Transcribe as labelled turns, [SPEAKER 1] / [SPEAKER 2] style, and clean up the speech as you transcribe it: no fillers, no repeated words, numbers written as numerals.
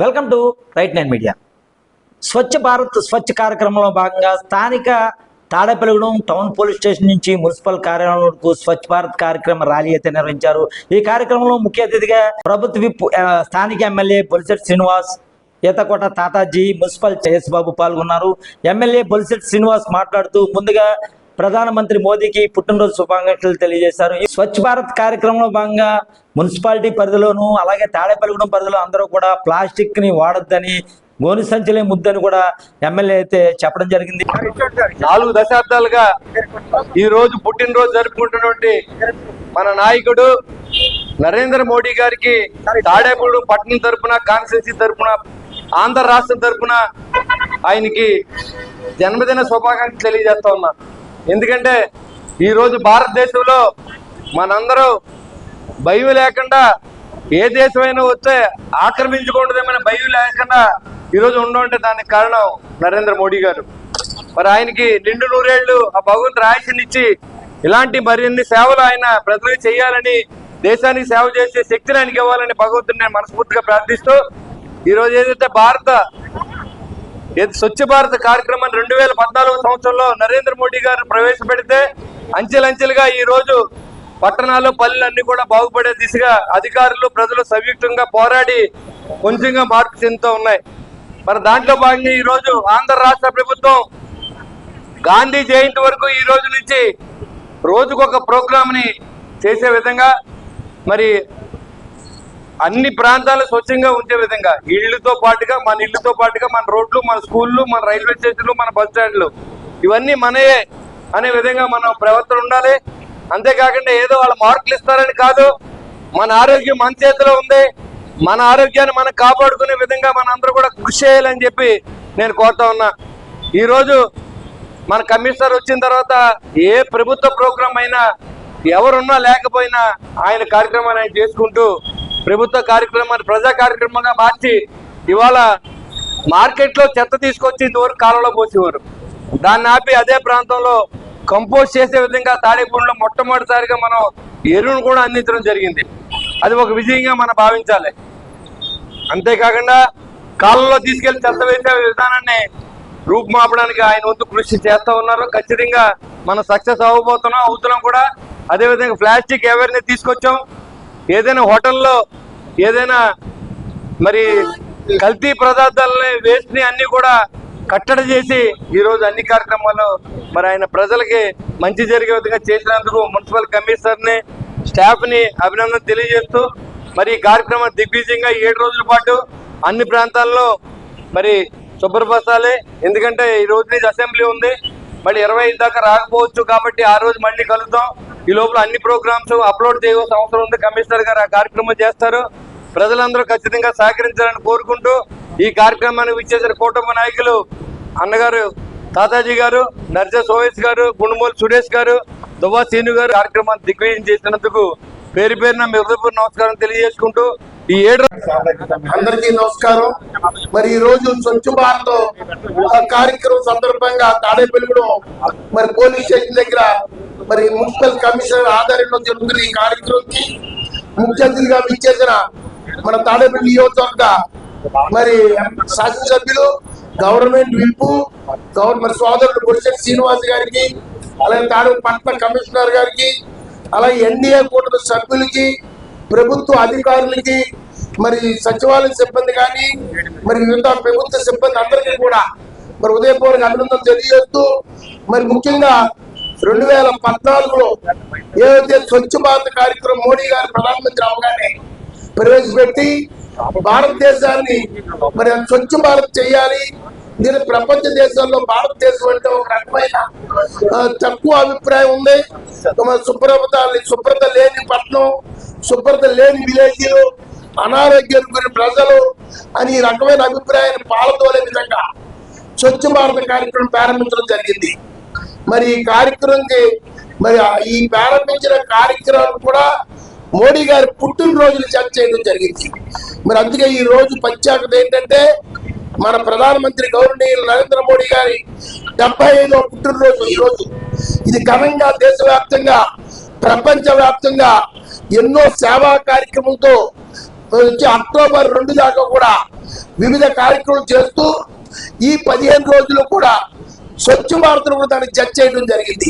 [SPEAKER 1] Welcome to Right Nine Media. Swachh Bharat Swachh కార్యక్రమంలో భాగంగా స్థానిక తాడేపల్లిగూడెం టౌన్ పోలీస్ స్టేషన్ నుంచి మున్సిపల్ కార్యాలయం వరకు స్వచ్ఛ భారత్ కార్యక్రమ ర్యాలీ అయితే నిర్వహించారు. ఈ కార్యక్రమంలో ముఖ్య అతిథిగా ప్రభుత్వ విప్ స్థానిక ఎమ్మెల్యే బొలిశెట్టి శ్రీనివాస్, ఈతకోట తాతాజీ, మున్సిపల్ బాబు పాల్గొన్నారు. ఎమ్మెల్యే బొలిశెట్టి శ్రీనివాస్ మాట్లాడుతూ ముందుగా ప్రధానమంత్రి మోదీకి పుట్టినరోజు శుభాకాంక్షలు తెలియజేశారు. ఈ స్వచ్ఛ భారత్ కార్యక్రమంలో భాగంగా మున్సిపాలిటీ పరిధిలోను అలాగే తాడేపల్లిగూడెం పరిధిలో అందరూ కూడా ప్లాస్టిక్ ని వాడొద్దని, గోని సంచులే ముద్దని కూడా ఎమ్మెల్యే అయితే చెప్పడం జరిగింది.
[SPEAKER 2] 4 దశాబ్దాలుగా ఈ రోజు పుట్టినరోజు జరుపుకుంటున్నటువంటి మన నాయకుడు నరేంద్ర మోడీ గారికి తాడేపల్లిగూడెం పట్టణం తరపున, కాన్స్టిట్యూన్సీ తరపున, ఆంధ్ర రాష్ట్రం తరపున ఆయనకి జన్మదిన శుభాకాంక్షలు తెలియజేస్తా ఉన్నా. ఎందుకంటే ఈరోజు భారతదేశంలో మనందరూ భయం లేకుండా ఏ దేశమైనా వస్తే ఆక్రమించకూడదేమైనా భయం లేకుండా ఈరోజు ఉండమంటే దానికి కారణం నరేంద్ర మోడీ గారు. మరి ఆయనకి నిండు నూరేళ్లు ఆ భగవంతుడు ఆయుష్నిచ్చి ఇలాంటి మరిన్ని సేవలు ఆయన ప్రజలకు చేయాలని, దేశానికి సేవ చేసే శక్తిని ఆయనకి ఇవ్వాలని భగవంతుని నేను మనస్ఫూర్తిగా ప్రార్థిస్తూ ఈరోజు ఏదైతే స్వచ్ఛ భారత్ కార్యక్రమాన్ని 2014 సంవత్సరంలో నరేంద్ర మోడీ గారు ప్రవేశపెడితే అంచెలంచెలుగా ఈ రోజు పట్టణాలు, పల్లెలు అన్ని కూడా బాగుపడే దిశగా అధికారులు, ప్రజలు సంయుక్తంగా పోరాడి కొంచెంగా మార్పు చెందుతూ ఉన్నాయి. మరి దాంట్లో భాగంగా ఈ రోజు ఆంధ్ర రాష్ట్ర ప్రభుత్వం గాంధీ జయంతి వరకు ఈ రోజు నుంచి రోజుకొక ప్రోగ్రామ్ ని చేసే విధంగా, మరి అన్ని ప్రాంతాలు స్వచ్ఛంగా ఉంచే విధంగా ఇళ్లతో పాటుగా మన రోడ్లు, మన స్కూళ్ళు, మన రైల్వే స్టేషన్లు, మన బస్ స్టాండ్లు ఇవన్నీ మనయే అనే విధంగా మనం ప్రవర్తన ఉండాలి. అంతేకాకుండా ఏదో వాళ్ళ మార్కులు ఇస్తారని కాదు, మన ఆరోగ్యం మన చేతిలో ఉంది. మన ఆరోగ్యాన్ని మనం కాపాడుకునే విధంగా మన అందరూ కూడా కృషి చేయాలని చెప్పి నేను కోరుతా ఉన్నా. ఈరోజు మన కమిషనర్ వచ్చిన తర్వాత ఏ ప్రభుత్వ ప్రోగ్రాం అయినా ఎవరున్నా లేకపోయినా ఆయన కార్యక్రమాన్ని ఆయన చేసుకుంటూ ప్రభుత్వ కార్యక్రమాన్ని ప్రజా కార్యక్రమంగా మార్చి ఇవాళ మార్కెట్లో చెత్త తీసుకొచ్చి ఇంతవరకు కాలంలో పోసేవారు. దాన్ని ఆపి అదే ప్రాంతంలో కంపోస్ట్ చేసే విధంగా తాడేపల్లిలో మొట్టమొదటిసారిగా మనం ఎరువును కూడా అందించడం జరిగింది. అది ఒక విజయంగా మనం భావించాలి. అంతేకాకుండా కాలంలో తీసుకెళ్లి చెత్త వేసే విధానాన్ని రూపుమాపడానికి ఆయన వంతు కృషి చేస్తూ ఉన్నారు. ఖచ్చితంగా మనం సక్సెస్ అవుతున్నాం కూడా. అదేవిధంగా ప్లాస్టిక్ అవేర్నెస్ తీసుకొచ్చాం. ఏదైనా హోటల్లో ఏదైనా మరి కల్తీ పదార్థాలని, వేస్ట్ ని అన్ని కూడా కట్టడి చేసి ఈరోజు అన్ని కార్యక్రమాలు మరి ఆయన ప్రజలకి మంచి జరిగే విధంగా చేసినందుకు మున్సిపల్ కమిషనర్ని, స్టాఫ్ని అభినందన తెలియజేస్తూ మరి ఈ కార్యక్రమం దిగ్విజయంగా 7 రోజుల పాటు అన్ని ప్రాంతాల్లో మరి శుభ్రపరచాలి. ఎందుకంటే ఈ రోజు నుంచి అసెంబ్లీ ఉంది, మళ్ళీ 25 దాకా రాకపోవచ్చు కాబట్టి ఆ రోజు మళ్ళీ కలుద్దాం. ఈ లోపల అన్ని ప్రోగ్రామ్స్ అప్లోడ్ చేయవలసిన అవసరం ఉంది. కమిషనర్ గారు ఆ కార్యక్రమం చేస్తారు. ప్రజలందరూ ఖచ్చితంగా సహకరించాలని కోరుకుంటూ ఈ కార్యక్రమానికి విచ్చేసిన కుటుంబ నాయకులు అన్నగారు తాతాజీ గారు, నర్జా సోయేష్ గారు, గుండుమూలి సురేష్ గారు, దువ్వా సీను గారు కార్యక్రమాన్ని దిగ్విజయం చేసినందుకు పేరు పేరున మీ హృదయపూర్వక నమస్కారం తెలియజేసుకుంటూ ఈ 7
[SPEAKER 3] అందరికీ నమస్కారం. మరి ఈ రోజు స్వచ్ఛ భారత్ కార్యక్రమం సందర్భంగా తాడేపల్లిగూడెం మరి పోలీస్ స్టేషన్ దగ్గర మరి మున్సిపల్ కమిషనర్ ఆధ్వర్యంలో జరుగుతున్న ఈ కార్యక్రమానికి ముఖ్య అతిథిగా విచ్చేసిన మన తాడేపల్లి నియోజకవర్గ మరి శాసనసభ్యులు, గవర్నమెంట్ విప్, గవర్నమెంట్ సోదరుడు బొలిశెట్టి శ్రీనివాస్ గారికి, అలాగే పట్టణ కమిషనర్ గారికి, అలాగే ఎన్డీఏ కూటమి సభ్యులకి, ప్రభుత్వ అధికారులకి, మరి సచివాలయ సిబ్బంది కానీ మరి వివిధ ప్రభుత్వ సిబ్బంది అందరికీ కూడా మరి ఉదయపూర్వక అభినందనలు తెలియజేస్తూ మరి ముఖ్యంగా 2014లో ఏదైతే స్వచ్ఛ భారత్ కార్యక్రమం మోడీ గారు ప్రధానమంత్రి అవగానే ప్రవేశపెట్టి భారతదేశాన్ని మరి స్వచ్ఛ భారత్ చేయాలి, దీని ప్రపంచ దేశాల్లో భారతదేశం అంటే ఒక రకమైన తక్కువ అభిప్రాయం ఉంది. శుభ్రత లేని పట్టణం, శుభ్రత లేని విలేజ్లు, అనారోగ్యం గురి ప్రజలు అని ఈ రకమైన అభిప్రాయాన్ని పాలతోలే విధంగా స్వచ్ఛ భారత కార్యక్రమం ప్రారంభించడం జరిగింది. మరి ఈ కార్యక్రమంకి మరి ఈ ప్రారంభించిన కార్యక్రమం కూడా మోడీ గారి పుట్టినరోజులు చర్చ చేయడం జరిగింది. మరి అందుకే ఈ రోజు ప్రత్యేకత ఏంటంటే మన ప్రధానమంత్రి గౌరవనీయులు నరేంద్ర మోడీ గారి 75వ పుట్టినరోజు ఈ రోజు. ఇది ఘనంగా దేశవ్యాప్తంగా, ప్రపంచ వ్యాప్తంగా ఎన్నో సేవా కార్యక్రమంతో వచ్చి అక్టోబర్ 2 దాకా కూడా వివిధ కార్యక్రమాలు చేస్తూ ఈ 15 రోజులు కూడా స్వచ్ఛ భారత్ కూడా దాన్ని జడ్జ్ చేయడం జరిగింది.